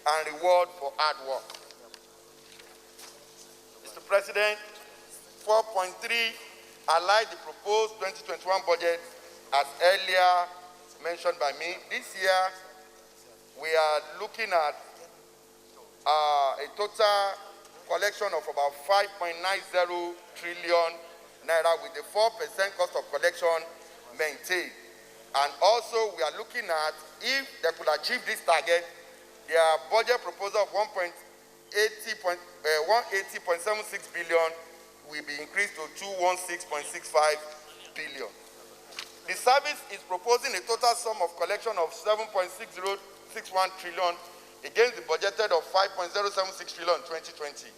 and reward for hard work. Mr. President, 4.3, I like the proposed 2021 budget as earlier mentioned by me. This year, we are looking at a total collection of about 5.90 trillion naira with a 4% cost of collection maintained. And also, we are looking at if they could achieve this target, their budget proposal of 180.76 billion will be increased to 216.65 billion. The service is proposing a total sum of collection of 7.6061 trillion against the budgeted of 5.076 trillion in 2020,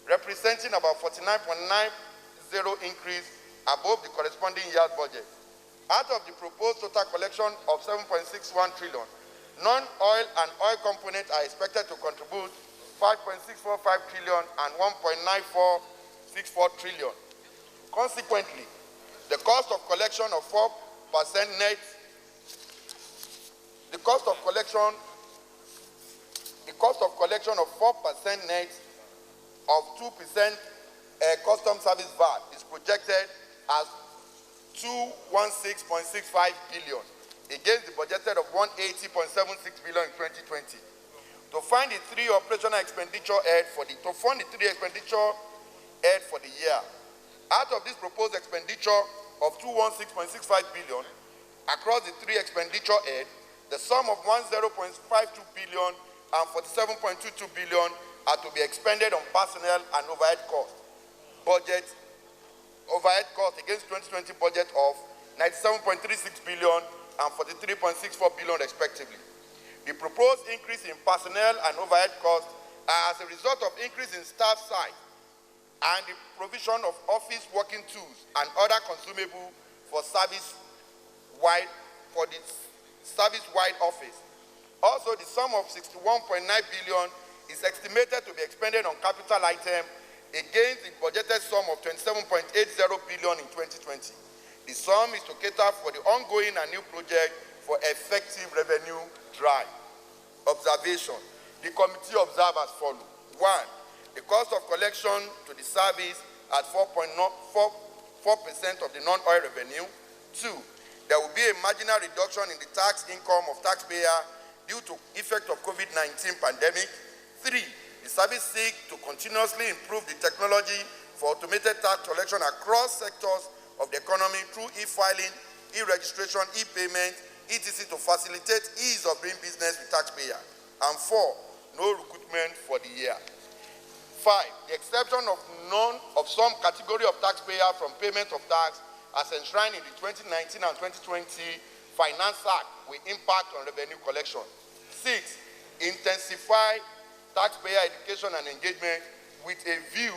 representing about 49.90 increase above the corresponding year's budget. Out of the proposed total collection of 7.61 trillion, non-oil and oil components are expected to contribute 5.645 trillion and 1.9464 trillion. Consequently, the cost of collection of 4% net, the cost of collection of 4% net of 2% custom service VAT is projected as 216.65 billion against the budgeted of 180.76 billion in 2020. To fund the three expenditure head for the year. Out of this proposed expenditure of 216.65 billion across the three expenditure head, the sum of 10.52 billion and 47.22 billion are to be expended on personnel and overhead costs. Overhead cost against 2020 budget of 97.36 billion and 43.64 billion respectively. The proposed increase in personnel and overhead costs are as a result of increase in staff size and the provision of office working tools and other consumables for the service-wide office. Also, the sum of 61.9 billion is estimated to be expended on capital items against the budgeted sum of 27.80 billion in 2020. The sum is to cater for the ongoing and new project for effective revenue drive. Observation. The committee observed as follows. 1. The cost of collection to the service at 4.4% of the non-oil revenue. 2. There will be a marginal reduction in the tax income of taxpayer due to effect of COVID-19 pandemic. 3. The service seeks to continuously improve the technology for automated tax collection across sectors of the economy through e-filing, e-registration, e-payment, etc. to facilitate ease of doing business with taxpayer. And 4, no recruitment for the year. 5, the exception of some category of taxpayer from payment of tax as enshrined in the 2019 and 2020 Finance Act will impact on revenue collection. 6, intensify taxpayer education and engagement with a view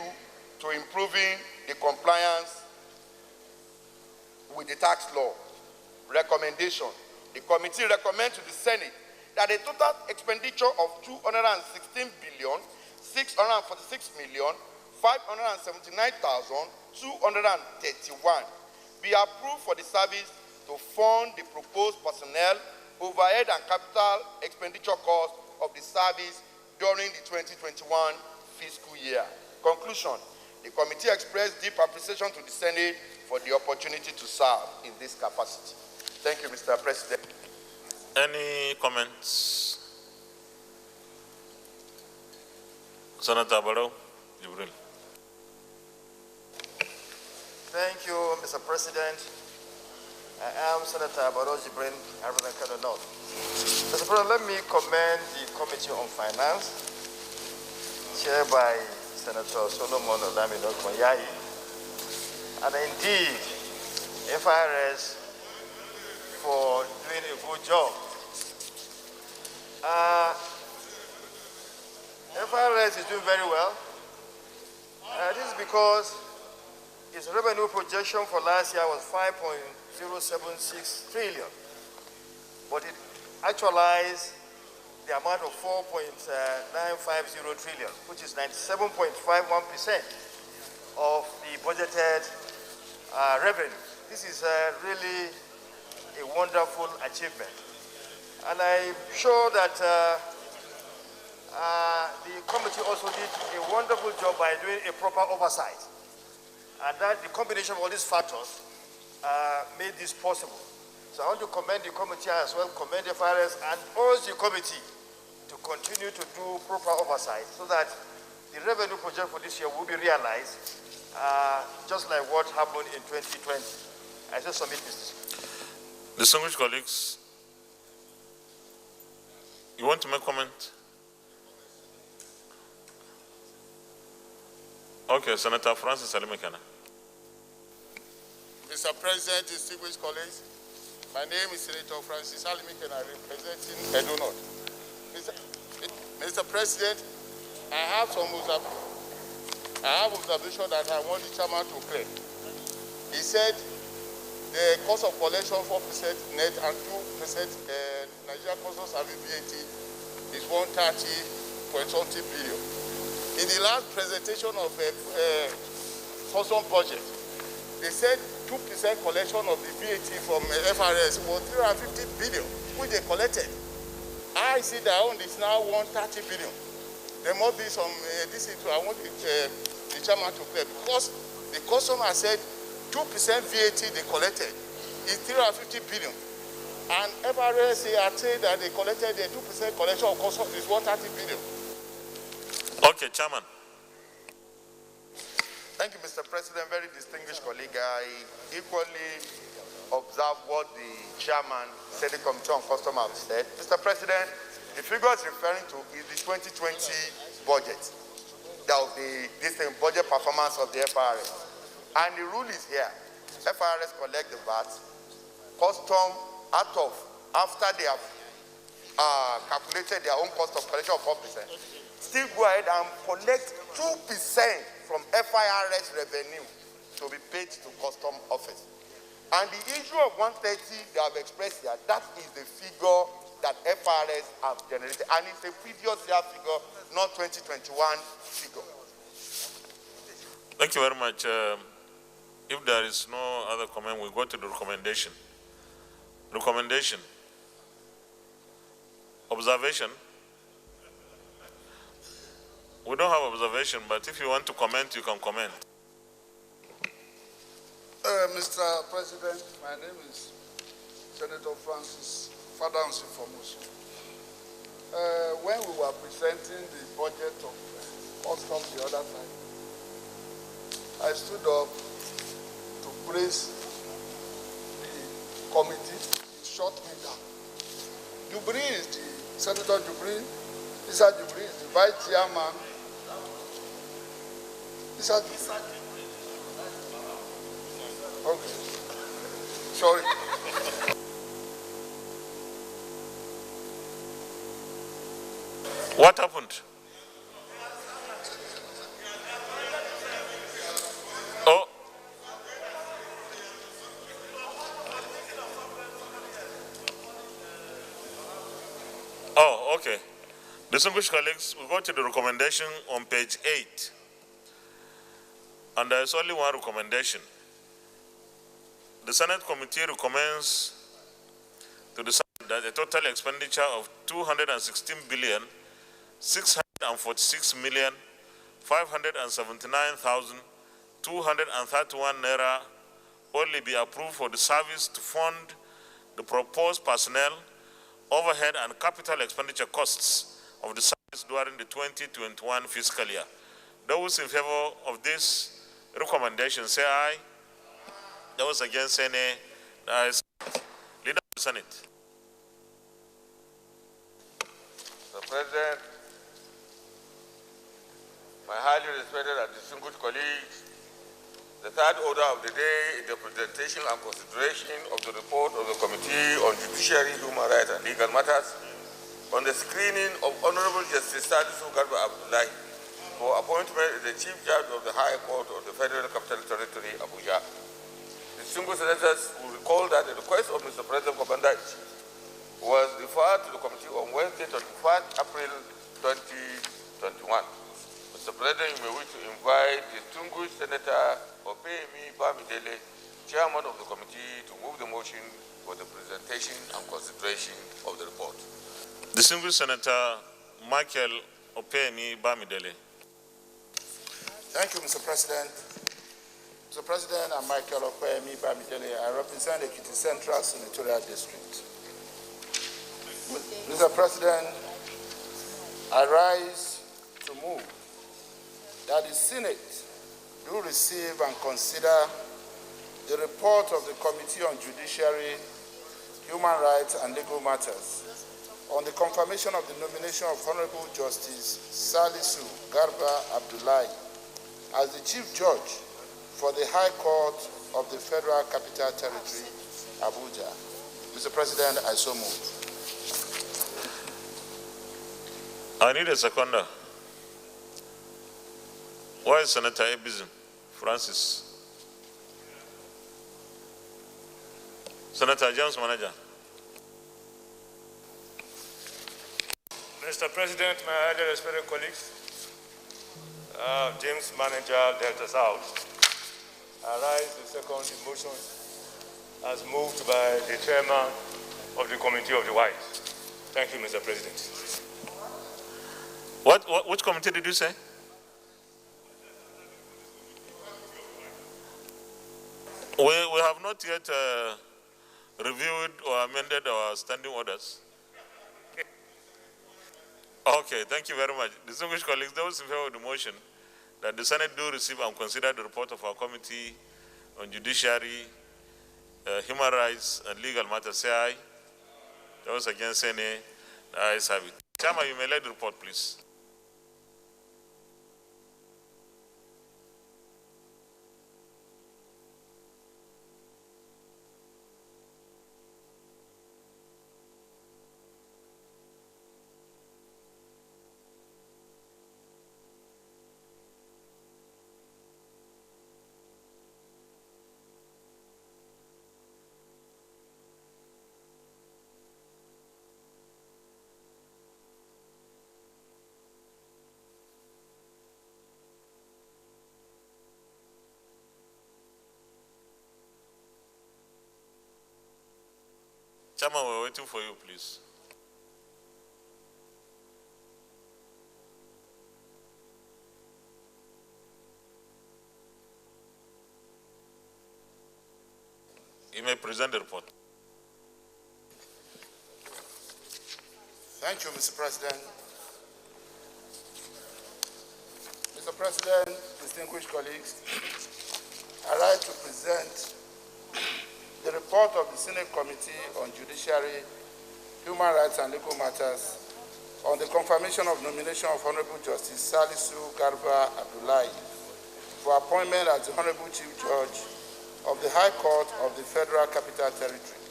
to improving the compliance with the tax law. Recommendation. The committee recommends to the Senate that a total expenditure of 216,579,231 be approved for the service to fund the proposed personnel, overhead and capital expenditure costs of the service during the 2021 fiscal year. Conclusion. The committee expressed deep appreciation to the Senate for the opportunity to serve in this capacity. Thank you, Mr. President. Any comments? Senator Barrow, Jibril. Thank you, Mr. President. I am Senator Barrow Jibril, I represent Kano North. Mr. President, let me commend the Committee on Finance, chaired by Senator Solomon Olamide Okonyayi, and indeed FIRS for doing a good job. FIRS is doing very well. This is because its revenue projection for last year was 5.076 trillion, but it actualized the amount of 4.950 trillion, which is 97.51% of the budgeted revenue. This is really a wonderful achievement. And I'm sure that committee also did a wonderful job by doing a proper oversight. And that the combination of all these factors made this possible. So I want to commend the committee as well, commend the FRS and urge the committee to continue to do proper oversight so that the revenue project for this year will be realized just like what happened in 2020. I just submit this. Distinguished colleagues, you want to make comment? Okay, Senator Francis Alimekana. Mr. President, distinguished colleagues, my name is Senator Francis Alimekana, representing Edo North. Mr. President, I have observation that I want the chairman to clear. He said the cost of collection 4% net and 2% Nigerian Customs Service VAT is 130.something billion. In the last presentation of custom budget, they said 2% collection of the VAT from FRS was 350 billion, which they collected. I see that own is now 130 billion. There must be some, I want the chairman to clear, because the customer said 2% VAT they collected is 350 billion. And FRS are saying that they collected the 2% collection of customs is 130 billion. Okay, Chairman. Thank you, Mr. President. Very distinguished colleague. I equally observe what the chairman, Senate Committee on Customs have said. Mr. President, the figure is referring to is the 2020 budget. That was the budget performance of the FRS. And the rule is here. FRS collect the VAT, custom after they have calculated their own cost of collection of 4%, still go ahead and collect 2% from FIRS revenue to be paid to custom office. And the issue of 130 they have expressed here, that is the figure that FRS have generated. And it's a previous year figure, not 2021 figure. Thank you very much. If there is no other comment, we go to the recommendation. Recommendation. Observation. We don't have observation, but if you want to comment, you can comment. Mr. President, my name is Senator Francis Fadansi Fomusu. When we were presenting the budget of customs the other time, I stood up to praise the committee. It shut me down. Jubril is the Senator Jubril. Mr. Jubril is the vice chairman. Mr. Jubril. Okay. Sorry. What happened? Oh. Oh, okay. Distinguished colleagues, we go to the recommendation on page 8. And there is only one recommendation. The Senate Committee recommends to the Senate that a total expenditure of 216,646,579,231 naira only be approved for the service to fund the proposed personnel, overhead and capital expenditure costs of the service during the 2021 fiscal year. Those in favor of this recommendation say aye. Those against say nay. Leader of the Senate. Mr. President, my highly respected and distinguished colleagues, the third order of the day is the presentation and consideration of the report of the Committee on Judiciary, Human Rights and Legal Matters on the screening of Honorable Justice Sadisu Garba Abdullahi for appointment as the Chief Judge of the High Court of the Federal Capital Territory, Abuja. Distinguished senators will recall that the request of Mr. President Commander-in-Chief was referred to the committee on Wednesday, 21st April 2021. Mr. President, you may wish to invite the distinguished Senator Opeyemi Bamidele, Chairman of the committee, to move the motion for the presentation and consideration of the report. Distinguished Senator Michael Opeyemi Bamidele. Thank you, Mr. President. Mr. President, I'm Michael Opeyemi Bamidele. I represent Ekiti Central Senatorial District. Mr. President, I rise to move that the Senate do receive and consider the report of the Committee on Judiciary, Human Rights and Legal Matters on the confirmation of the nomination of Honorable Justice Salisu Garba Abdullahi as the Chief Judge for the High Court of the Federal Capital Territory, Abuja. Mr. President, I so move. I need a seconder. Why is Senator Ebizim? Francis. Senator James Manager. Mr. President, my highly respected colleagues, James Manager, Delta South, I rise to second the motion as moved by the chairman of the Committee of the Wise. Thank you, Mr. President. Which committee did you say? We have not yet reviewed or amended our standing orders. Okay, thank you very much. Distinguished colleagues, those in favor of the motion that the Senate do receive and consider the report of our Committee on Judiciary, Human Rights and Legal Matters, say aye. Those against, say nay. The ayes have it. Chairman, you may lead the report, please. Chairman, we're waiting for you, please. You may present the report. Thank you, Mr. President. Mr. President, distinguished colleagues, I rise to present the report of the Senate Committee on Judiciary, Human Rights and Legal Matters on the confirmation of nomination of Honorable Justice Salisu Garba Abdullahi for appointment as the Honorable Chief Judge of the High Court of the Federal Capital Territory.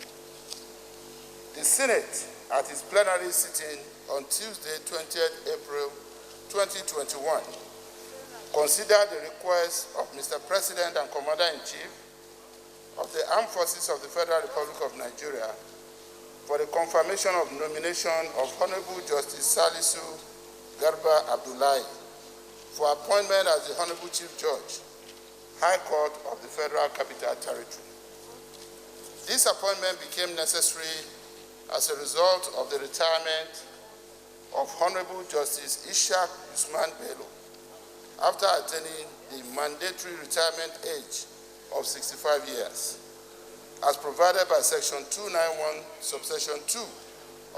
The Senate, at its plenary sitting on Tuesday, 20th April 2021, considered the request of Mr. President and Commander-in-Chief of the Armed Forces of the Federal Republic of Nigeria for the confirmation of nomination of Honorable Justice Salisu Garba Abdullahi for appointment as the Honorable Chief Judge, High Court of the Federal Capital Territory. This appointment became necessary as a result of the retirement of Honorable Justice Ishaq Usman Bello after attaining the mandatory retirement age of 65 years, as provided by Section 291, subsection 2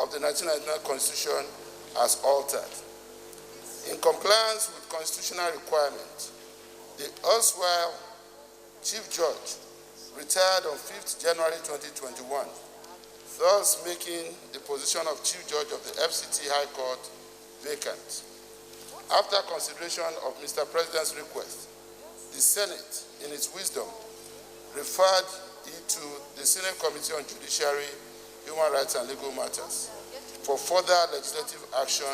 of the 1999 Constitution as altered. In compliance with constitutional requirements, the erstwhile Chief Judge retired on 5th January 2021, thus making the position of Chief Judge of the FCT High Court vacant. After consideration of Mr. President's request, the Senate, in its wisdom, referred it to the Senate Committee on Judiciary, Human Rights and Legal Matters for further legislative action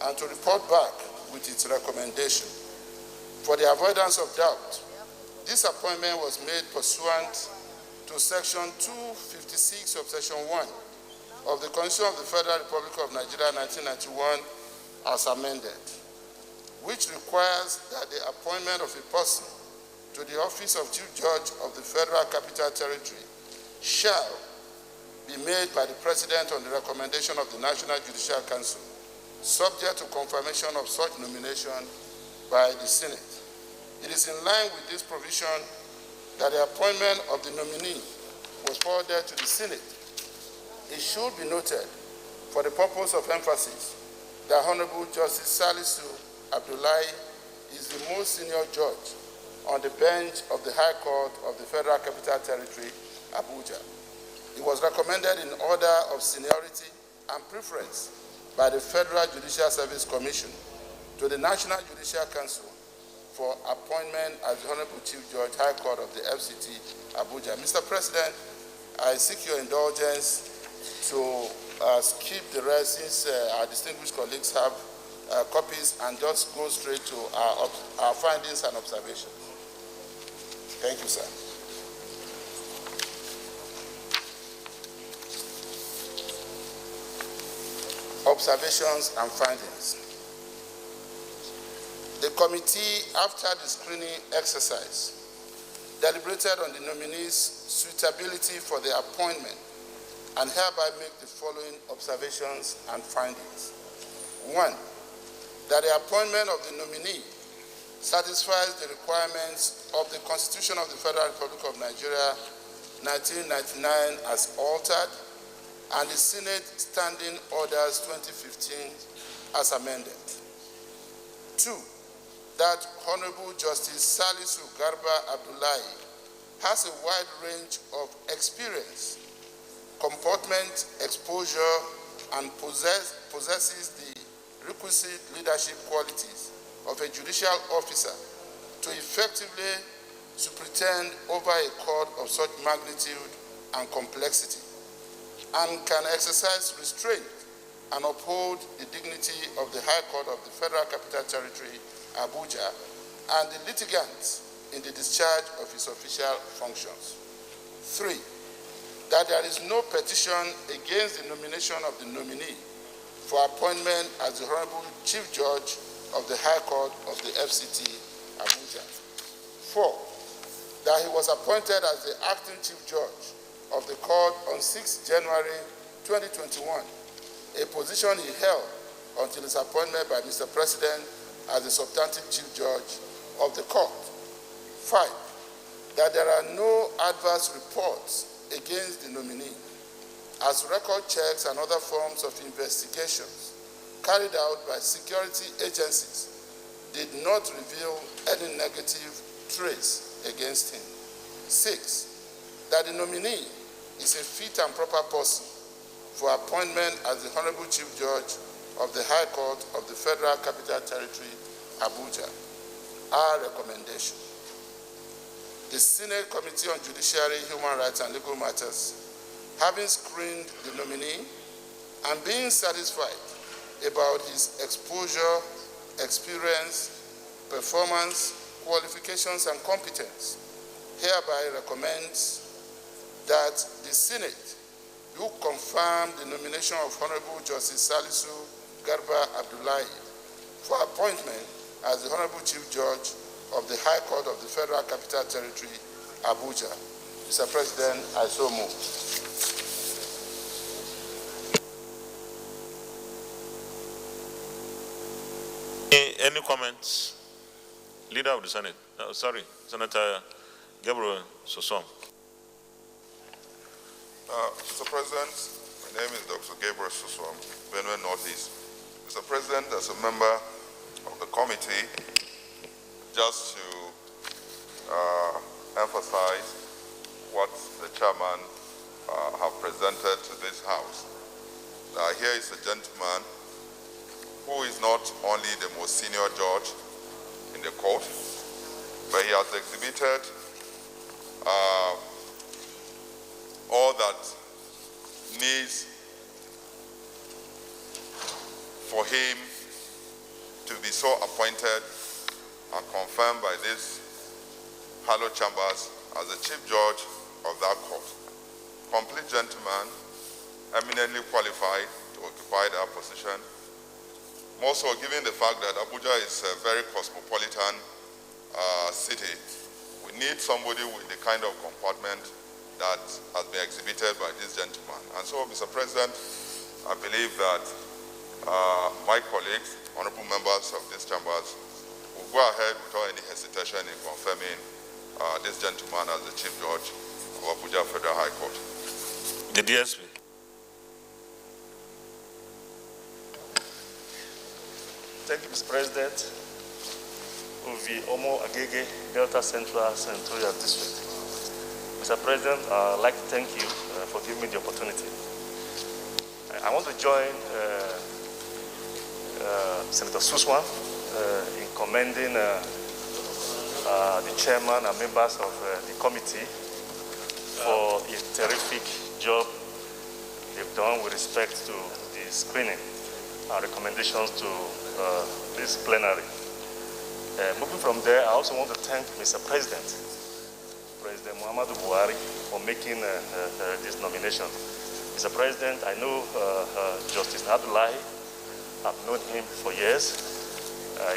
and to report back with its recommendation. For the avoidance of doubt, this appointment was made pursuant to Section 256, subsection 1 of the Constitution of the Federal Republic of Nigeria 1991 as amended, which requires that the appointment of a person to the office of Chief Judge of the Federal Capital Territory shall be made by the President on the recommendation of the National Judicial Council subject to confirmation of such nomination by the Senate. It is in line with this provision that the appointment of the nominee was forwarded to the Senate. It should be noted, for the purpose of emphasis, that Honorable Justice Salisu Abdullahi is the most senior judge on the bench of the High Court of the Federal Capital Territory, Abuja. It was recommended in order of seniority and preference by the Federal Judicial Service Commission to the National Judicial Council for appointment as the Honorable Chief Judge, High Court of the FCT, Abuja. Mr. President, I seek your indulgence to skip the rest since our distinguished colleagues have copies and just go straight to our findings and observations. Thank you, sir. Observations and findings. The committee, after the screening exercise, deliberated on the nominee's suitability for the appointment and hereby make the following observations and findings. 1, that the appointment of the nominee satisfies the requirements of the Constitution of the Federal Republic of Nigeria, 1999 as altered, and the Senate Standing Orders 2015 as amended. 2, that Honorable Justice Salisu Garba Abdullahi has a wide range of experience, comportment, exposure, and possesses the requisite leadership qualities of a judicial officer to effectively superintend over a court of such magnitude and complexity, and can exercise restraint and uphold the dignity of the High Court of the Federal Capital Territory, Abuja, and the litigants in the discharge of his official functions. 3, that there is no petition against the nomination of the nominee for appointment as the Honorable Chief Judge of the High Court of the FCT, Abuja. 4, that he was appointed as the acting Chief Judge of the court on 6 January 2021, a position he held until his appointment by Mr. President as the substantive Chief Judge of the court. 5, that there are no adverse reports against the nominee, as record checks and other forms of investigations carried out by security agencies did not reveal any negative trace against him. 6, that the nominee is a fit and proper person for appointment as the Honorable Chief Judge of the High Court of the Federal Capital Territory, Abuja. Our recommendation. The Senate Committee on Judiciary, Human Rights and Legal Matters, having screened the nominee and being satisfied about his exposure, experience, performance, qualifications, and competence, hereby recommends that the Senate do confirm the nomination of Honorable Justice Salisu Garba Abdullahi for appointment as the Honorable Chief Judge of the High Court of the Federal Capital Territory, Abuja. Mr. President, I so move. Any comments? Leader of the Senate. Senator Gabriel Sosom. Mr. President, my name is Dr. Gabriel Sosom, Benue Northeast. Mr. President, as a member of the committee, just to emphasize what the chairman have presented to this House. Here is a gentleman who is not only the most senior judge in the court, but he has exhibited all that needs for him to be so appointed and confirmed by this hallowed chambers as the Chief Judge of that court. Complete gentleman, eminently qualified to occupy that position. More so given the fact that Abuja is a very cosmopolitan city, we need somebody with the kind of comportment that has been exhibited by this gentleman. And so, Mr. President, I believe that my colleagues, honorable members of these chambers, will go ahead without any hesitation in confirming this gentleman as the Chief Judge of Abuja Federal High Court. The DSP. Thank you, Mr. President. Uvi Omo Agege, Delta Central Senatorial District. Mr. President, I'd like to thank you for giving me the opportunity. I want to join Senator Suswan in commending the chairman and members of the committee for a terrific job they've done with respect to the screening and recommendations to this plenary. Moving from there, I also want to thank Mr. President Muhammadu Buhari, for making this nomination. Mr. President, I know Justice Abdullahi. I've known him for years.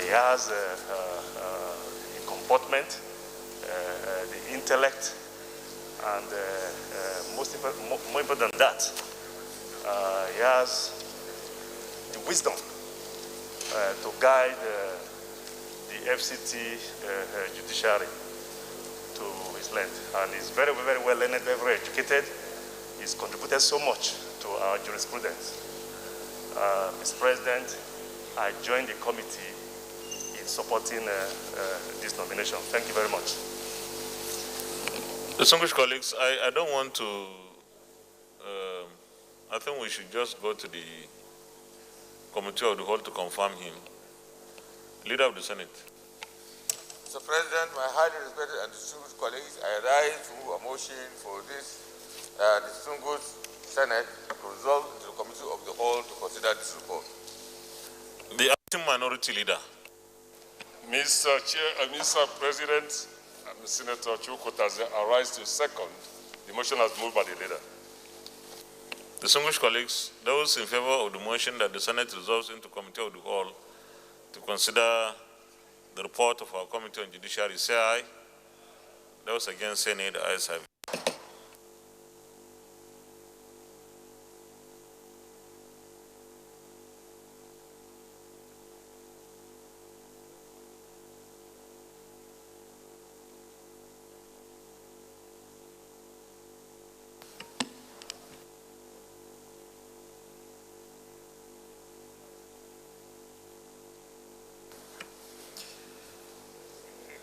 He has the comportment, the intellect, and more important than that, he has the wisdom to guide the FCT judiciary to his length. And he's very, very well learned, very educated. He's contributed so much to our jurisprudence. Mr. President, I joined the committee in supporting this nomination. Thank you very much. Distinguished colleagues, I don't want to, I think we should just go to the committee of the whole to confirm him. Leader of the Senate. Mr. President, my highly respected and distinguished colleagues, I rise to a motion for this distinguished Senate to resolve to the committee of the whole to consider this report. The acting minority leader. Mr. President, Senator Chukwutazi, I rise to second the motion as moved by the leader. Distinguished colleagues, those in favor of the motion that the Senate resolves into committee of the whole to consider the report of our Committee on Judiciary, say aye. Those against, say nay. The ayes have it.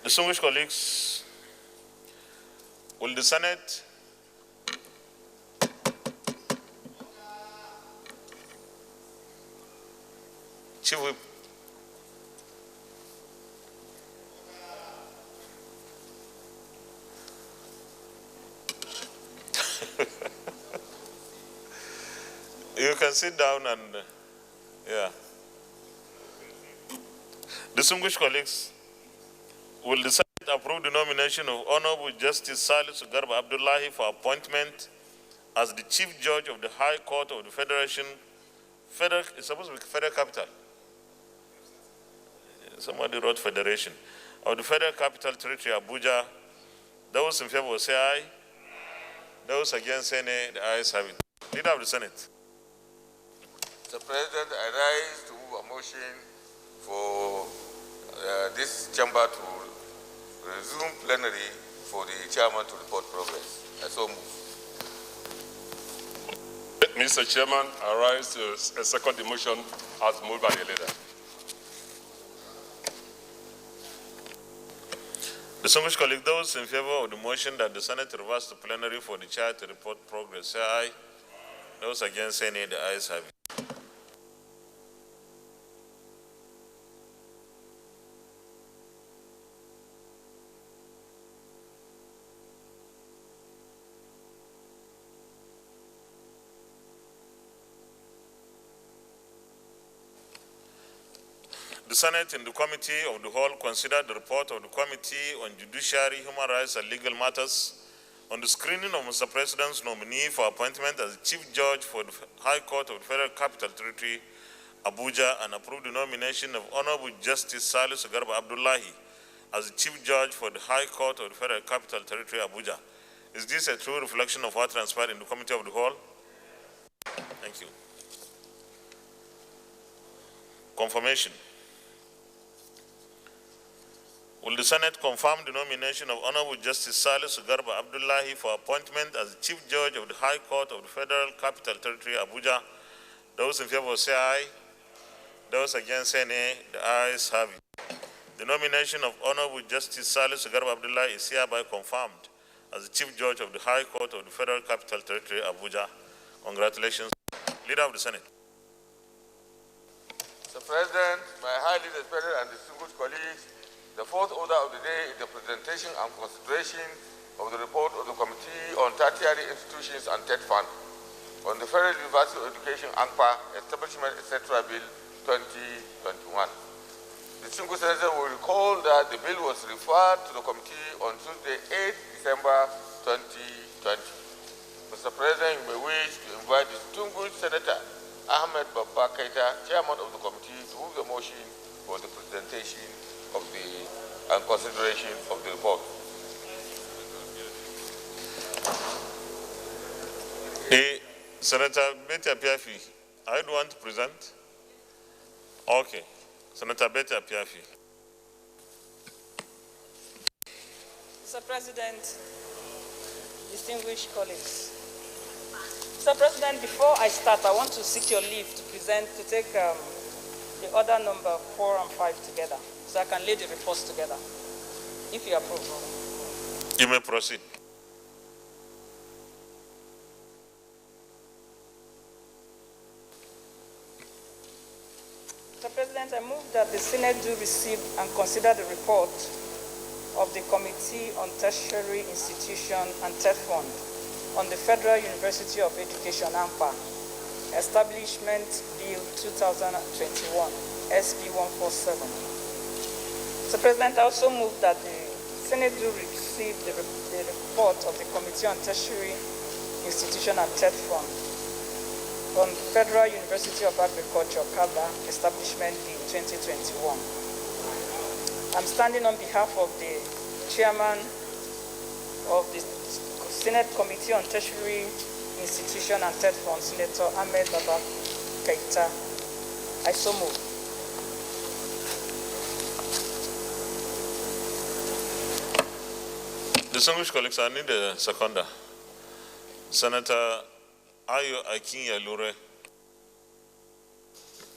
Distinguished colleagues, will the Senate Chief Whip. You can sit down and, yeah. Distinguished colleagues, will the Senate approve the nomination of Honorable Justice Salisu Garba Abdullahi for appointment as the Chief Judge of the High Court of the Federation, it's supposed to be Federal Capital. Somebody wrote Federation. Of the Federal Capital Territory, Abuja. Those in favor will say aye. Those against say nay. The ayes have it. Leader of the Senate. Mr. President, I rise to move a motion for this chamber to resume plenary for the chairman to report progress. I so move. Mr. Chairman, I rise to second the motion as moved by the leader. Distinguished colleagues, those in favor of the motion that the Senate reverse to plenary for the chair to report progress, say aye. Those against, say nay. The ayes have it. The Senate in the Committee of the Whole considered the report of the Committee on Judiciary, Human Rights and Legal Matters on the screening of Mr. President's nominee for appointment as the Chief Judge for the High Court of the Federal Capital Territory, Abuja, and approved the nomination of Honorable Justice Salisu Garba Abdullahi as the Chief Judge for the High Court of the Federal Capital Territory, Abuja. Is this a true reflection of what transpired in the Committee of the Whole? Thank you. Confirmation. Will the Senate confirm the nomination of Honorable Justice Salisu Garba Abdullahi for appointment as the Chief Judge of the High Court of the Federal Capital Territory, Abuja? Those in favor say aye. Those against say nay. The ayes have it. The nomination of Honorable Justice Salisu Garba Abdullahi is hereby confirmed as the Chief Judge of the High Court of the Federal Capital Territory, Abuja. Congratulations. Leader of the Senate. Mr. President, my highly respected and distinguished colleagues, the fourth order of the day is the presentation and consideration of the report of the Committee on Tertiary Institutions and TED Fund on the Federal University of Education, ANPA, Establishment, etc. Bill 2021. Distinguished Senator will recall that the bill was referred to the committee on Tuesday, 8 December 2020. Mr. President, you may wish to invite distinguished Senator Ahmed Babba Keita, Chairman of the committee, to move the motion for the presentation of the and consideration of the report. Senator Betty Apiafi, are you the one to present? Okay. Senator Betty Apiafi. Mr. President, distinguished colleagues. Mr. President, before I start, I want to seek your leave to take the order number 4 and 5 together, so I can lay the reports together, if you approve. You may proceed. Mr. President, I move that the Senate do receive and consider the report of the Committee on Tertiary Institution and TED Fund on the Federal University of Education, ANPA, Establishment Bill 2021, SB 147. Mr. President, I also move that the Senate do receive the report of the Committee on Tertiary Institution and TED Fund on Federal University of Agriculture, CABA, Establishment Bill 2021. I'm standing on behalf of the Chairman of the Senate Committee on Tertiary Institution and TED Fund, Senator Ahmed Babba Keita. I so move. Distinguished colleagues, I need a seconder. Senator Ayo Akin-Yalure.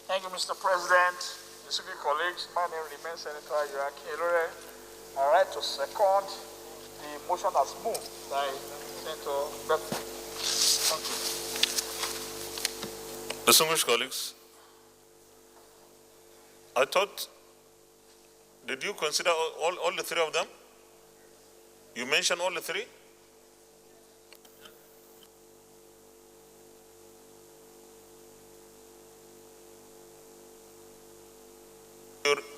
Thank you, Mr. President. Distinguished colleagues, my name remains Senator Ayo Akin-Yalure. I write to second the motion as moved by Senator Betty. Thank you. Distinguished colleagues, I thought, did you consider all the three of them? You mentioned all the three?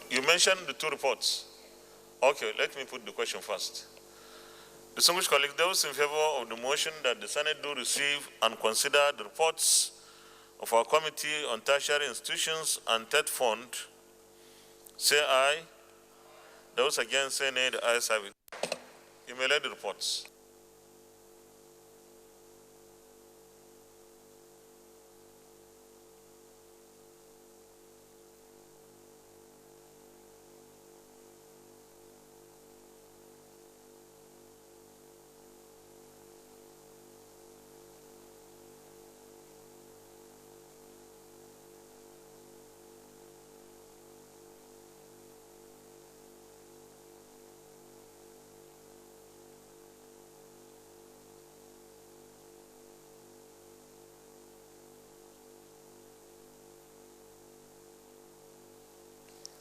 You mentioned the two reports. Okay, let me put the question first. Distinguished colleagues, those in favor of the motion that the Senate do receive and consider the reports of our Committee on Tertiary Institutions and TED Fund, say aye. Those against say nay. The ayes have it. You may lead the reports.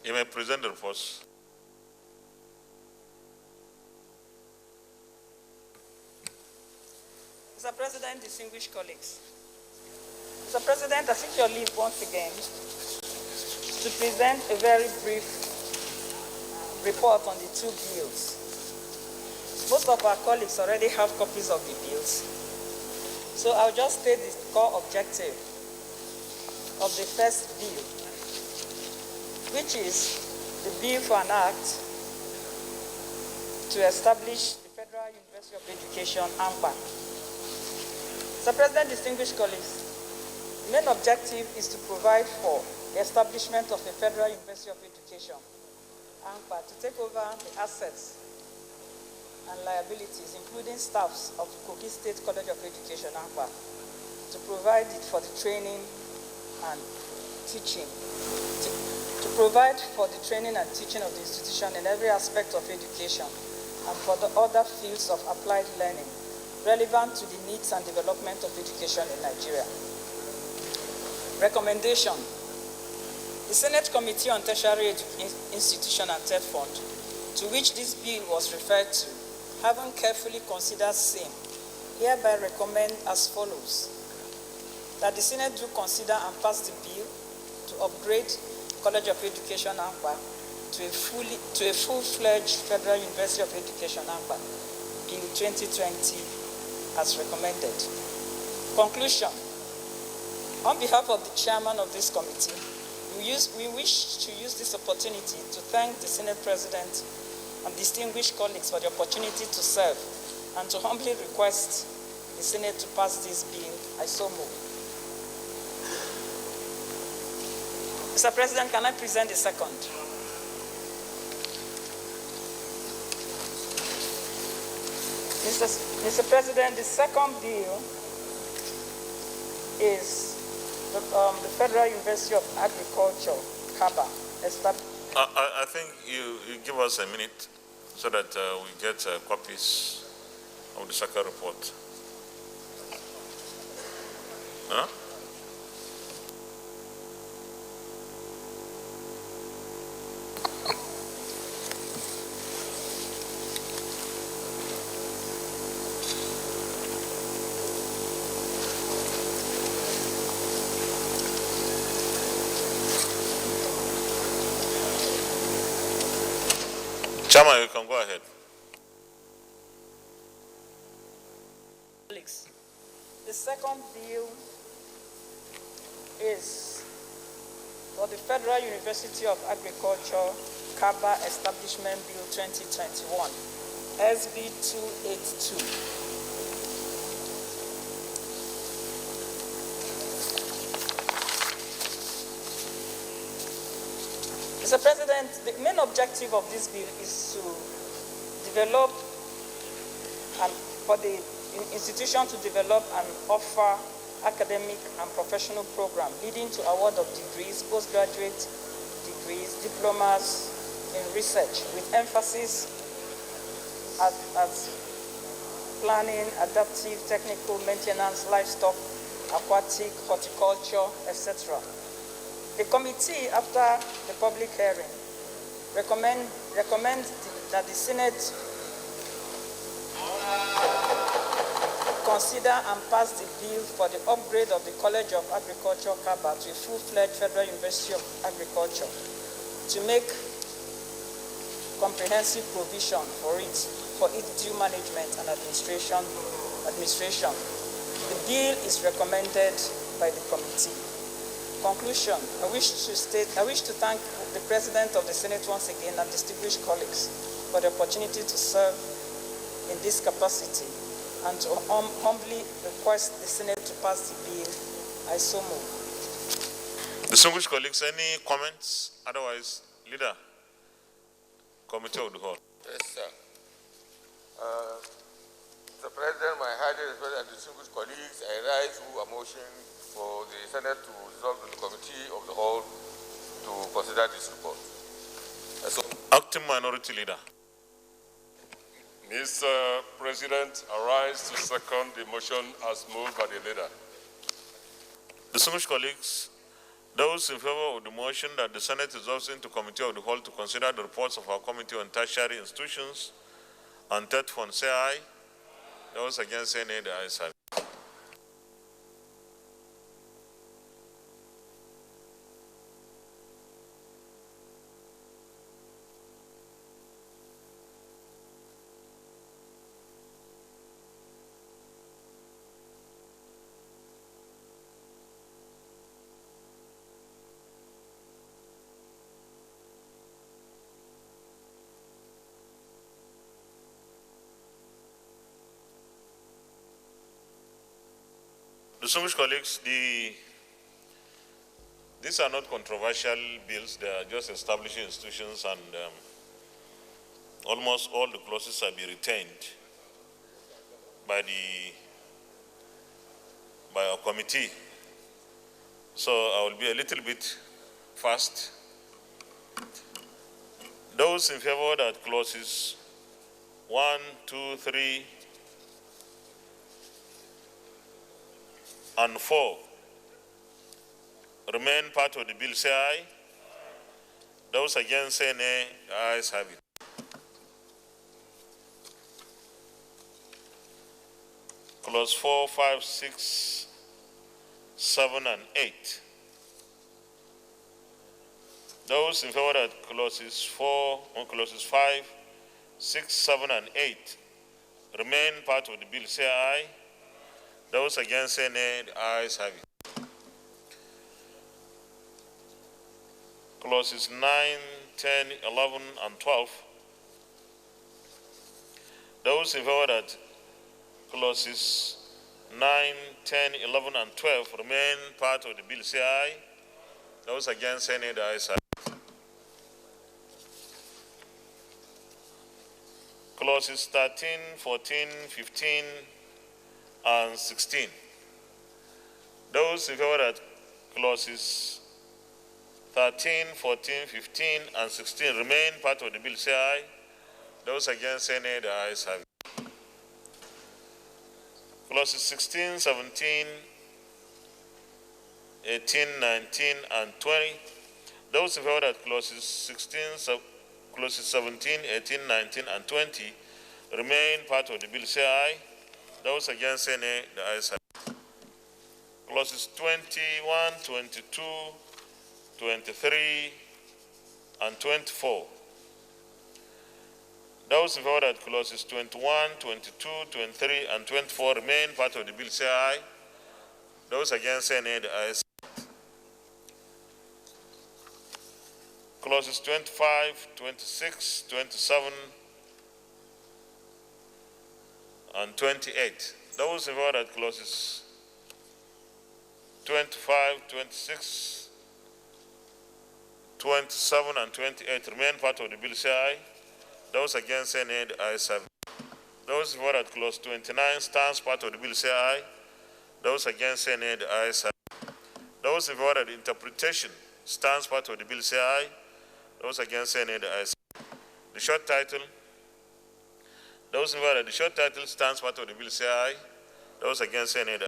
You may present the reports. Mr. President, distinguished colleagues. Mr. President, I seek your leave once again to present a very brief report on the two bills. Most of our colleagues already have copies of the bills, so I'll just state the core objective of the first bill, which is the bill for an act to establish the Federal University of Education, ANPA. Mr. President, distinguished colleagues, the main objective is to provide for the establishment of the Federal University of Education, ANPA, to take over the assets and liabilities, including staffs of Kogi State College of Education, ANPA, to provide it for the training and teaching, to provide for the training and teaching of the institution in every aspect of education and for the other fields of applied learning relevant to the needs and development of education in Nigeria. Recommendation. The Senate Committee on Tertiary Institution and Third Fund, to which this bill was referred to, having carefully considered same, hereby recommend as follows: that the Senate do consider and pass the bill to upgrade College of Education ANPA to a full-fledged Federal University of Education ANPA, Bill 2020, as recommended. Conclusion. On behalf of the chairman of this committee, we wish to use this opportunity to thank the Senate President and distinguished colleagues for the opportunity to serve and to humbly request the Senate to pass this bill. I so move. Mr. President, can I present the second? Mr. President, the second bill is the Federal University of Agriculture, CABA, established. I think you give us a minute so that we get copies of the second report. Huh? Chairman, you can go ahead. The second bill is for the Federal University of Agriculture, CABA Establishment Bill 2021, SB 282. Mr. President, the main objective of this bill is to develop and for the institution to develop and offer academic and professional program leading to award of degrees, postgraduate degrees, diplomas in research with emphasis at planning, adaptive, technical, maintenance, livestock, aquatic, horticulture, etc. The committee, after the public hearing, recommends that the Senate consider and pass the bill for the upgrade of the College of Agriculture, CABA, to a full-fledged Federal University of Agriculture to make comprehensive provision for its due management and administration. The bill is recommended by the committee. Conclusion, I wish to thank the President of the Senate once again and distinguished colleagues for the opportunity to serve in this capacity and to humbly request the Senate to pass the bill. I so move. Distinguished colleagues, any comments? Otherwise, Leader, Committee of the Whole. Yes, sir. Mr. President, my highly respected and distinguished colleagues, I rise a motion for the Senate to resolve in the Committee of the Whole to consider this report. Acting Minority Leader. Mr. President, I rise to second the motion as moved by the leader. Distinguished colleagues, those in favor of the motion that the Senate resolves into Committee of the Whole to consider the reports of our Committee on Tertiary Institutions and Third Fund, say aye. Those against, say nay. The ayes have it. Distinguished colleagues, the These are not controversial bills. They are just establishing institutions, and almost all the clauses have been retained by our committee. So I will be a little bit fast. Those in favor that clauses 1, 2, 3, and 4 remain part of the bill, say aye. Those against, say nay. The ayes have it. Clause 4, 5, 6, 7, and 8. Those in favor that clauses 5, 6, 7, and 8 remain part of the bill, say aye. Those against, say nay. The ayes have it. Clauses 9, 10, 11, and 12. Those in favor that clauses 9, 10, 11, and 12 remain part of the bill, say aye. Those against, say nay. The ayes have it. Clauses 13, 14, 15, and 16. Those in favor that clauses 13, 14, 15, and 16 remain part of the bill, say aye. Those against, say nay. The ayes have it. Clauses 16, 17, 18, 19, and 20. Those in favor that clauses 17, 18, 19, and 20 remain part of the bill, say aye. Those against, say nay. The ayes have it. Clauses 21, 22, 23, and 24. Those in favor that clauses 21, 22, 23, and 24 remain part of the bill, say aye. Those against, say nay. The ayes have it. Clauses 25, 26, 27, and 28. Those in favor that clauses 25, 26, 27, and 28 remain part of the bill, say aye. Those against, say nay. The ayes have it. Those in favor that clause 29 stands part of the bill, say aye. Those against, say nay. The ayes have it. Those in favor that the interpretation stands part of the bill, say aye. Those against, say nay. The ayes have it. The short title. Those in favor that the short title stands part of the bill, say aye. Those against, say nay. The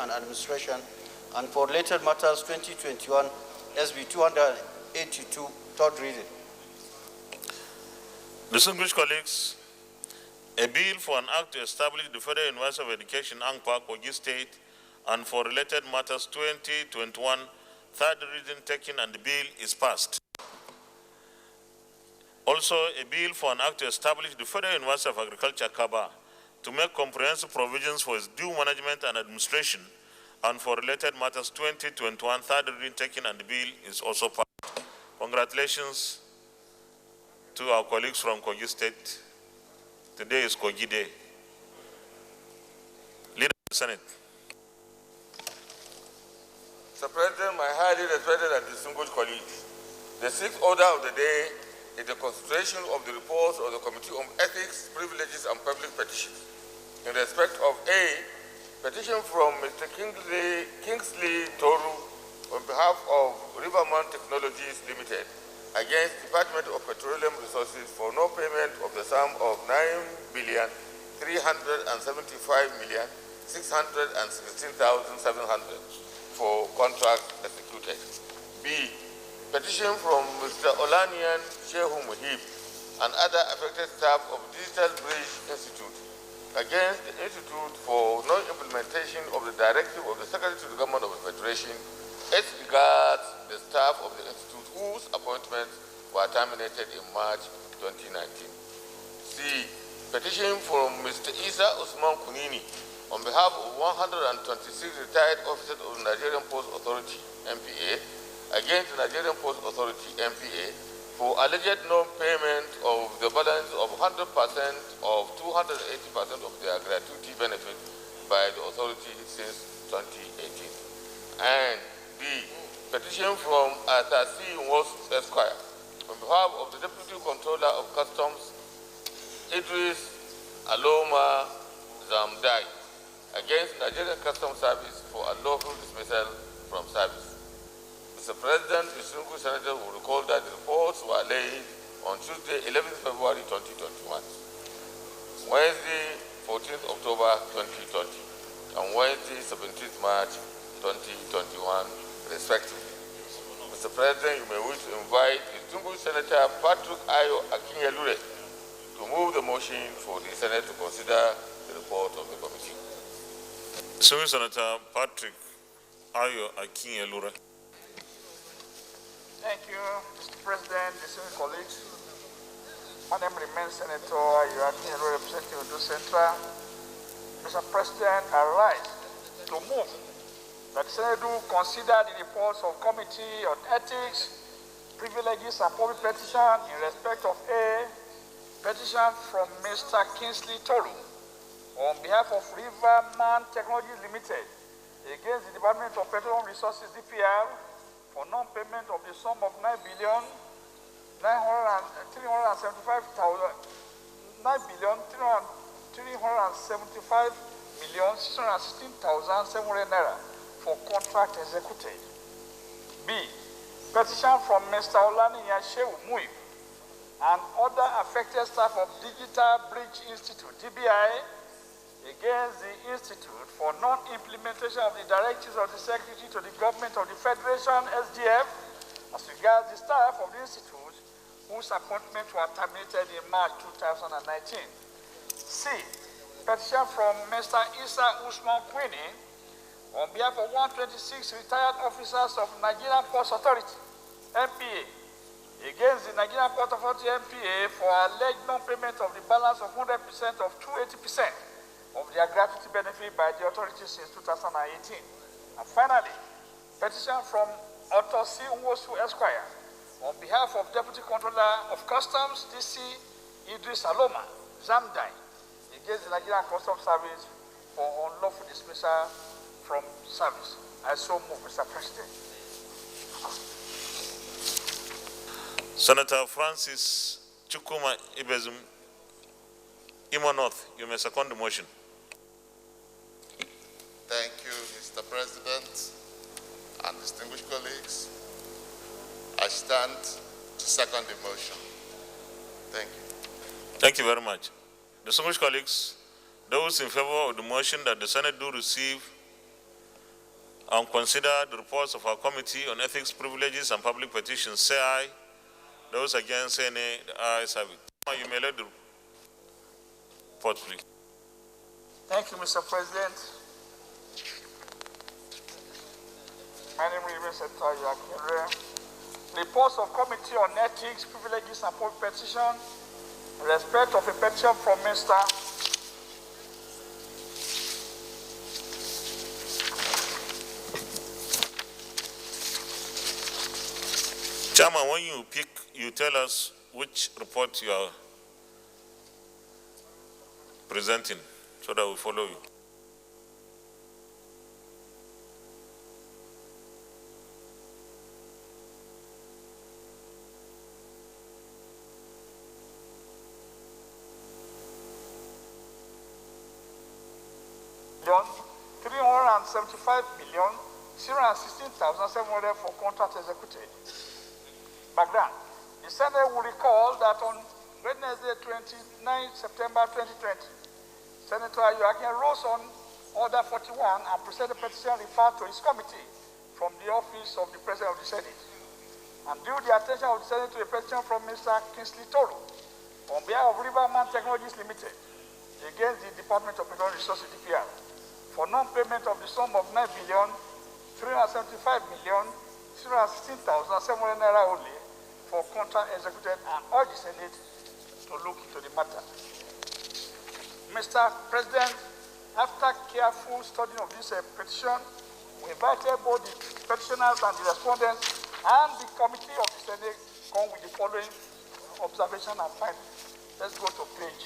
and Administration, and for related matters 2021 SB 282, third reading. Distinguished colleagues, a bill for an act to establish the Federal University of Education, Angpa, Kogi State, and for related matters 2021, third reading taken, and the bill is passed. Also, a bill for an act to establish the Federal University of Agriculture, Kaba, to make comprehensive provisions for its due management and administration, and for related matters 2021, third reading taken, and the bill is also passed. Congratulations to our colleagues from Kogi State. Today is Kogi Day. Leader of the Senate. Mr. President, my highly respected and distinguished colleagues, the sixth order of the day is the consideration of the reports of the Committee on Ethics, Privileges, and Public Petitions. In respect of A, petition from Mr. Kingsley Toru on behalf of Riverman Technologies Limited against Department of Petroleum Resources for no payment of the sum of 9,375,616,700 for contract executed. B, petition from Mr. Olanian Shehu Muhib and other affected staff of Digital Bridge Institute against the Institute for non-implementation of the directive of the Secretary to the Government of the Federation as regards the staff of the Institute whose appointments were terminated in March 2019. C, petition from Mr. Isa Usman Kunini on behalf of 126 retired officers of the Nigerian Post Authority, NPA, against the Nigerian Post Authority, NPA, for alleged non-payment of the balance of 100% of 280% of their gratuity benefit by the authority since 2018. And D, petition from Atasi Nwos Esquire on behalf of the Deputy Controller of Customs, Idris Aloma Zamdai, against Nigerian Customs Service for unlawful dismissal from service. Mr. President, distinguished senators will recall that the reports were laid on Tuesday, 11th February 2021, Wednesday, 14th October 2020, and Wednesday, 17th March 2021, respectively. Mr. President, you may wish to invite distinguished Senator Patrick Ayo Akinyelure to move the motion for the Senate to consider the report of the committee. Distinguished Senator Patrick Ayo Akinyelure. Thank you, Mr. President, distinguished colleagues. My name remains Senator Ayo Akinyelure, representing Ondo Central. Mr. President, I rise to move that the Senate do consider the reports of Committee on Ethics, Privileges, and Public Petition in respect of A, petition from Mr. Kingsley Toru on behalf of Riverman Technologies Limited against the Department of Petroleum Resources, DPR, for non-payment of the sum of 9,375,616,700 naira for contract executed. B, petition from Mr. Olaniyan Shehu Muib and other affected staff of Digital Bridge Institute, DBI, against the Institute for non-implementation of the directives of the Secretary to the Government of the Federation, SDF, as regards the staff of the Institute whose appointments were terminated in March 2019. C, petition from Mr. Isa Usman Kwini on behalf of 126 retired officers of Nigerian Post Authority, NPA, against the Nigerian Port Authority, NPA, for alleged non-payment of the balance of 100% of 280% of their gratuity benefit by the authorities since 2018. And finally, petition from Otosi Nwosu Esquire on behalf of Deputy Controller of Customs, DC Idris Aloma Zamdai, against the Nigerian Customs Service for unlawful dismissal from service. I so move, Mr. President. Senator Francis Chukuma Ibezum, Imo North, you may second the motion. Thank you, Mr. President and distinguished colleagues. I stand to second the motion. Thank you. Thank you very much. Distinguished colleagues, those in favor of the motion that the Senate do receive and consider the reports of our Committee on Ethics, Privileges, and Public Petitions, say aye. Those against, say nay. The ayes have it. You may let the report, please. Thank you, Mr. President. My name is Senator Yakire. Reports of Committee on Ethics, Privileges, and Public Petition in respect of a petition from Mr. Chairman, when you pick, you tell us which report you are presenting so that we follow you. $375,016,700 for contract executed. Background. The Senate will recall that on Wednesday, 29 September 2020, Senator Joaquin rose on Order 41 and presented a petition referred to his committee from the office of the President of the Senate, and drew the attention of the Senate to a petition from Mr. Kingsley Toro on behalf of Riverman Technologies Limited against the Department of Petroleum Resources (DPR) for non-payment of the sum of $9,375,616,700 naira only for contract executed, and urge the Senate to look into the matter. Mr. President, after careful study of this petition, we invited both the petitioners and the respondents and the committee of the Senate come with the following observation and findings. Let's go to page.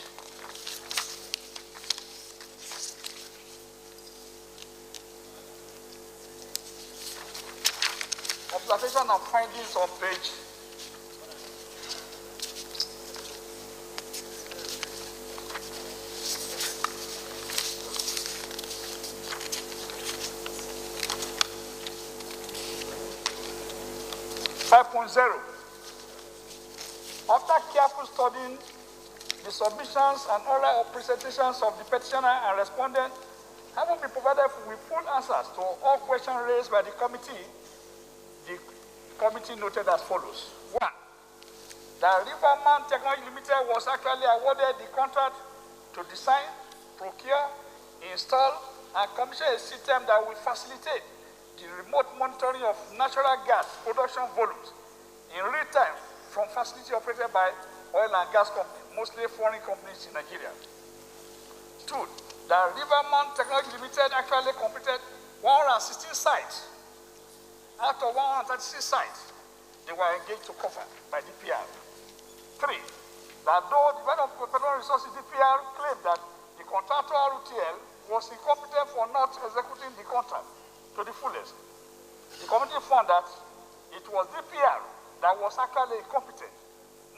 Observation and findings on page 5.0. After careful studying the submissions and oral presentations of the petitioner and respondent, having been provided with full answers to all questions raised by the committee noted as follows. 1. That Riverman Technology Limited was actually awarded the contract to design, procure, install, and commission a system that will facilitate the remote monitoring of natural gas production volumes in real time from facilities operated by oil and gas companies, mostly foreign companies in Nigeria. 2. That Riverman Technology Limited actually completed 116 sites out of 136 sites they were engaged to cover by DPR. 3. That though the Department of Petroleum Resources DPR claimed that the contractor RUTL was incompetent for not executing the contract to the fullest, the committee found that it was DPR that was actually incompetent,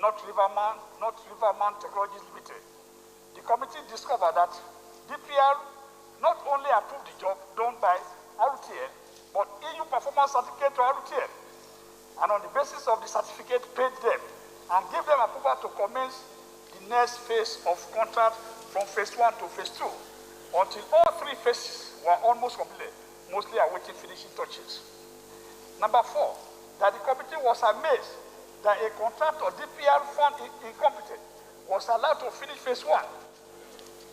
not Riverman Technologies Limited. The committee discovered that DPR not only approved the job done by RUTL, but EU performance certificate to RUTL, and on the basis of the certificate paid them and gave them approval to commence the next phase of contract from phase 1 to phase 2 until all 3 phases were almost completed, mostly awaiting finishing touches. Number 4, that the committee was amazed that a contractor DPR found incompetent was allowed to finish phase 1,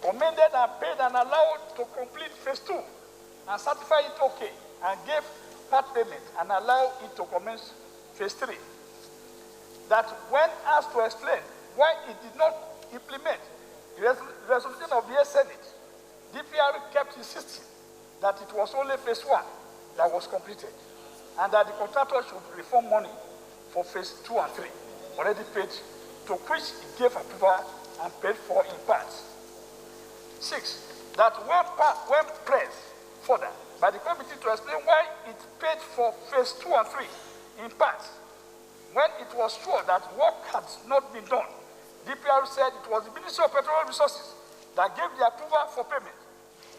commended and paid and allowed to complete phase 2, and certified it okay, and gave part payment and allowed it to commence phase 3. That when asked to explain why it did not implement the resolution of the Senate, DPR kept insisting that it was only phase 1 that was completed, and that the contractor should refund money for phase 2 and 3, already paid, to which he gave approval and paid for in parts. 6. That when pressed further by the committee to explain why it paid for phase 2 and 3 in parts, when it was sure that work had not been done, DPR said it was the Ministry of Petroleum Resources that gave the approval for payment,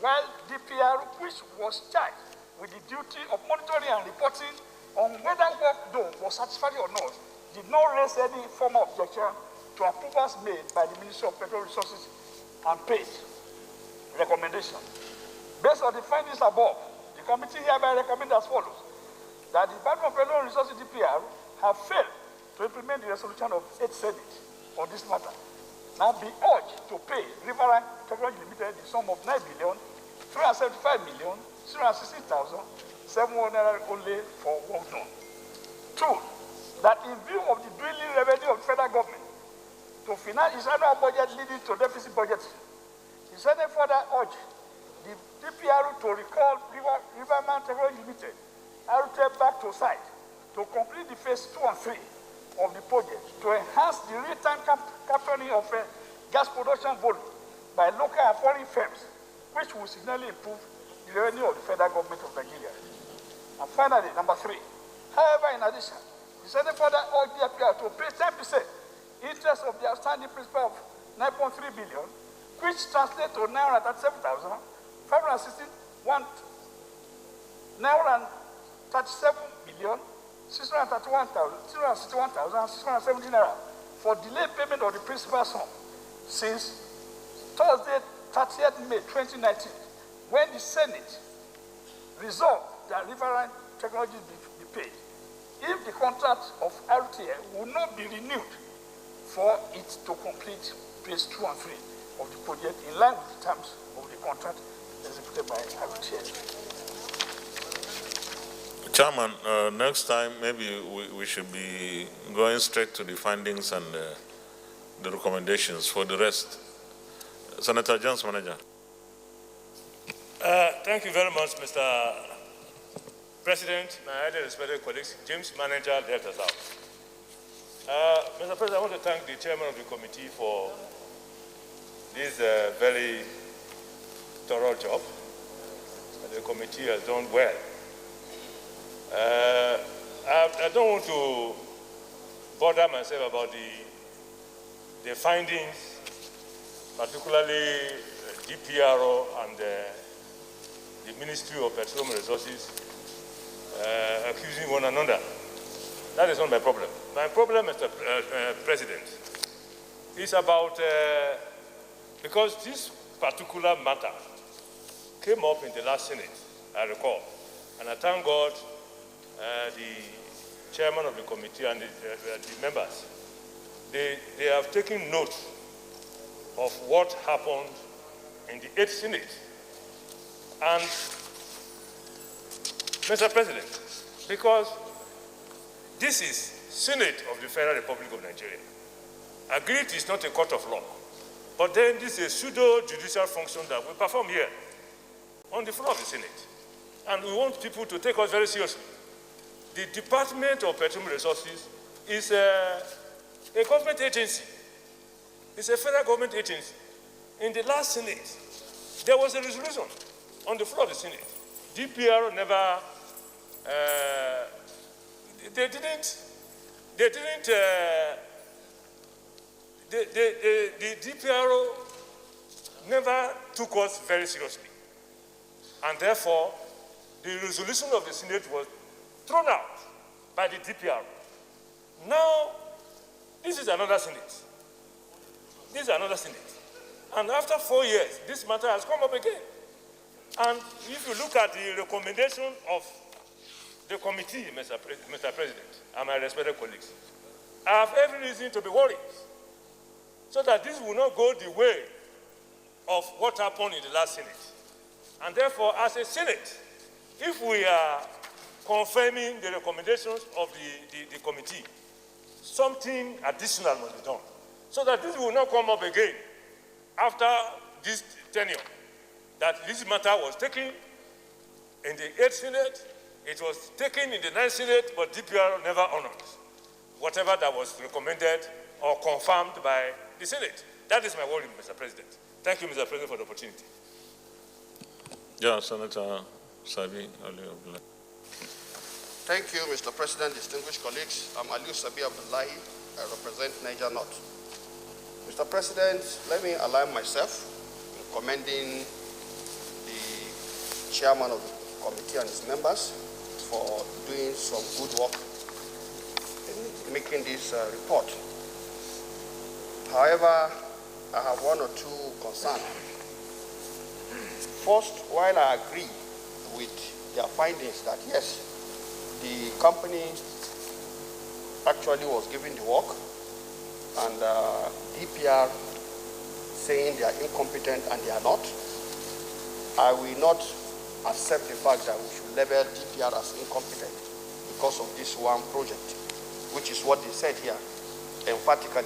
while DPR, which was charged with the duty of monitoring and reporting on whether work done was satisfactory or not, did not raise any formal objection to approvals made by the Ministry of Petroleum Resources and paid. Recommendation. Based on the findings above, the The committee hereby recommends as follows: that the Department of Petroleum Resources DPR have failed to implement the resolution of 8th Senate on this matter. Now be urged to pay Riverine Technology Limited the sum of 9,375,616,700 only for work done. 2, that in view of the dwindling revenue of the federal government to finance its annual budget leading to deficit budgeting, the Senate further urged the DPR to recall Riverman Technology Limited RTF back to site to complete the phase 2 and 3 of the project to enhance the real-time capturing of gas production volume by local and foreign firms, which will significantly improve the revenue of the federal government of Nigeria. And finally, number 3. However, in addition, the Senate further urged the DPR to pay 10% interest of the outstanding principal of 9.3 billion, which translates to 937,561 661,670 naira for delayed payment of the principal sum since Thursday, 30th May 2019, when the Senate resolved that Riverine Technology be paid if the contract of RTA will not be renewed for it to complete phase 2 and 3 of the project in line with the terms of the contract executed by RTA. Chairman, next time maybe we should be going straight to the findings and the recommendations. For the rest, Senator Jones, Manager. Thank you very much, Mr. President, my highly respected colleagues. James, Manager, Delta South. Mr. President, I want to thank the chairman of the committee for this very thorough job. The committee has done well. I don't want to bother myself about the findings, particularly DPRO and the Ministry of Petroleum Resources accusing one another. That is not my problem. My problem, Mr. President, is about, because this particular matter came up in the last Senate, I recall, and I thank God the chairman of the committee and the members, they have taken note of what happened in the 8th Senate. And, Mr. President, because this is Senate of the Federal Republic of Nigeria. Agreed is not a court of law, but then this is a pseudo-judicial function that we perform here on the floor of the Senate. And we want people to take us very seriously. The Department of Petroleum Resources is a government agency. It's a federal government agency. In the last Senate, there was a resolution on the floor of the Senate. DPR never, the DPRO never took us very seriously. And therefore, the resolution of the Senate was thrown out by the DPR. Now, this is another Senate. This is another Senate. And after 4 years, this matter has come up again. And if you look at the recommendation of the committee, Mr. President, and my respected colleagues, I have every reason to be worried, so that this will not go the way of what happened in the last Senate. And therefore, as a Senate, if we are confirming the recommendations of the committee, something additional must be done, so that this will not come up again after this tenure, that this matter was taken in the 8th Senate, it was taken in the 9th Senate, but DPR never honored whatever that was recommended or confirmed by the Senate. That is my worry, Mr. President. Thank you, Mr. President, for the opportunity. Yeah, Senator Sabi Ali Abdullahi. Thank you, Mr. President, distinguished colleagues. I'm Aliu Sabi Abdullahi. I represent Niger North. Mr. President, let me align myself in commending the chairman of the committee and his members for doing some good work in making this report. However, I have one or two concerns. First, while I agree with their findings that yes, the company actually was given the work, and DPR saying they are incompetent and they are not. I will not accept the fact that we should label DPR as incompetent because of this one project, which is what they said here emphatically,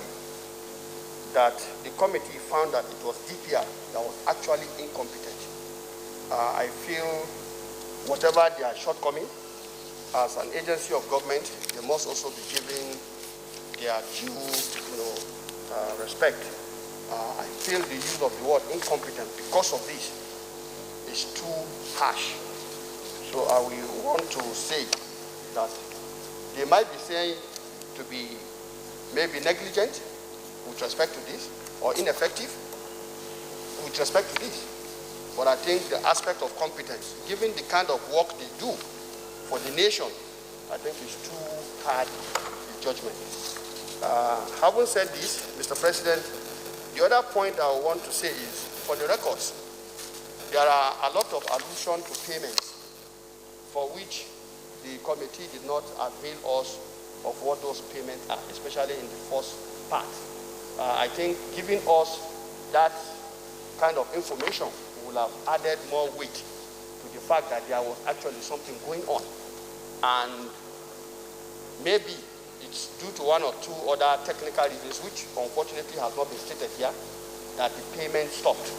that the committee found that it was DPR that was actually incompetent. I feel whatever their shortcoming, as an agency of government, they must also be given their due, respect. I feel the use of the word incompetent because of this is too harsh. So I will want to say that they might be saying to be maybe negligent with respect to this, or ineffective with respect to this. But I think the aspect of competence, given the kind of work they do for the nation, I think is too hard a judgment. Having said this, Mr. President, the other point I want to say is, for the records, there are a lot of allusion to payments for which the committee did not avail us of what those payments are, especially in the first part. I think giving us that kind of information will have added more weight to the fact that there was actually something going on. And maybe it's due to one or two other technical reasons, which unfortunately has not been stated here, that the payment stopped.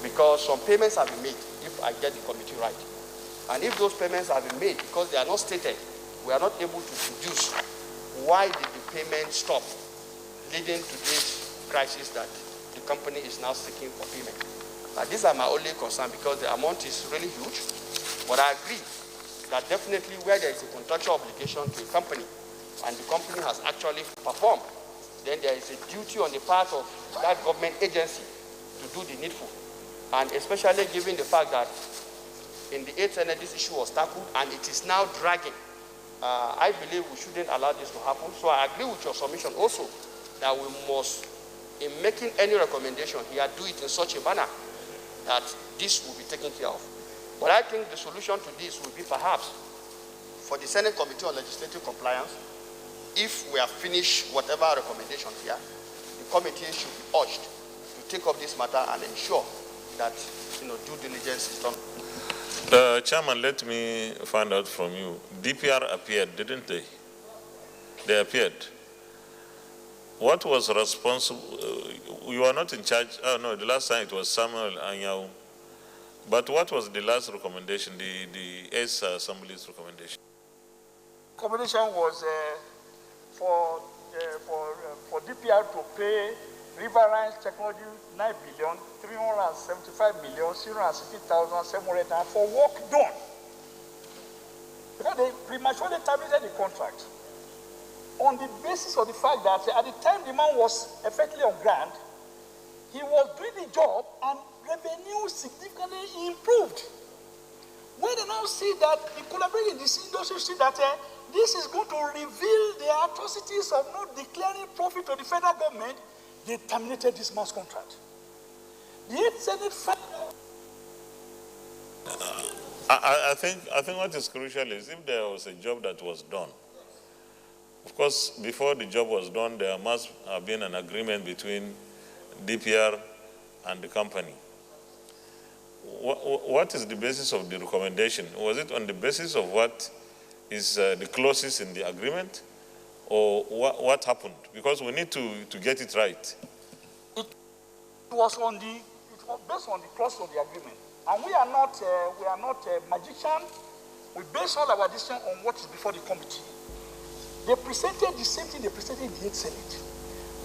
Because some payments have been made, if I get the committee right. And if those payments have been made because they are not stated, we are not able to deduce why did the payment stop, leading to this crisis that the company is now seeking for payment. These are my only concern because the amount is really huge. But I agree that definitely where there is a contractual obligation to a company and the company has actually performed, then there is a duty on the part of that government agency to do the needful. And especially given the fact that in the 8th Senate this issue was tackled and it is now dragging, I believe we shouldn't allow this to happen. So I agree with your submission also that we must, in making any recommendation here, do it in such a manner that this will be taken care of. But I think the solution to this will be perhaps for the Senate Committee on Legislative Compliance, if we have finished whatever recommendation here, the committee should be urged to take up this matter and ensure that due diligence is done. Chairman, let me find out from you. DPR appeared, didn't they? They appeared. What was responsible? You were not in charge. Oh no, the last time it was Samuel Anyao. But what was the last recommendation, the 8th Assembly's recommendation? Recommendation was for DPR to pay Riverine Technology 9,375,660,709 for work done. Because they prematurely terminated the contract on the basis of the fact that at the time the man was effectively on grant, he was doing the job and revenue significantly improved. When they now see that the collaborating in this industry see that this is going to reveal the atrocities of not declaring profit to the federal government, they terminated this man's contract. The 8th Senate found I think what is crucial is if there was a job that was done. Of course, before the job was done, there must have been an agreement between DPR and the company. What is the basis of the recommendation? Was it on the basis of what is the clauses in the agreement, or what happened? Because we need to get it right. It was based on the clause of the agreement, and we are not magicians. We base all our decision on what is before the committee. They presented the same thing they presented in the 8th Senate.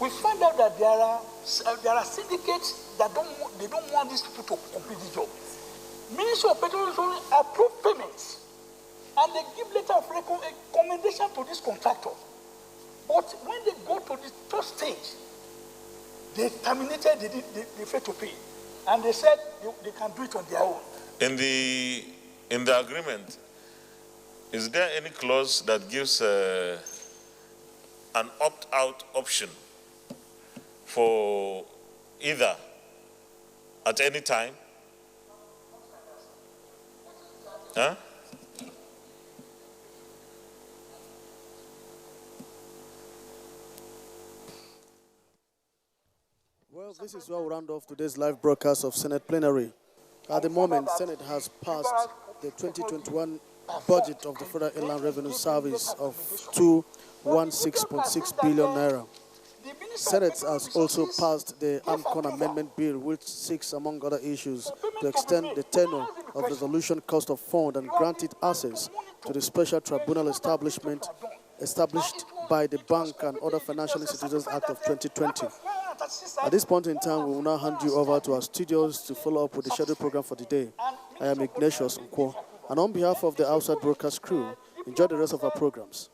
We found out that there are syndicates that don't want these people to complete the job. Ministry of Petroleum approved payments, and they give letter of recommendation to this contractor. But when they go to the 3rd stage, they terminated the failed to pay, and they said they can do it on their own. In the agreement, is there any clause that gives an opt-out option for either at any time? Huh? Well, this is where we round off today's live broadcast of Senate plenary. At the moment, Senate has passed the 2021 budget of the Federal Inland Revenue Service of 216.6 billion naira. Senate has also passed the AMCON Amendment Bill, which seeks, among other issues, to extend the tenure of resolution cost of fund and grant it access to the special tribunal established by the Bank and Other Financial Institutions Act of 2020. At this point in time, we will now hand you over to our studios to follow up with the scheduled program for the day. I am Ignatius Nkwo, and on behalf of the outside broadcast crew, enjoy the rest of our programs.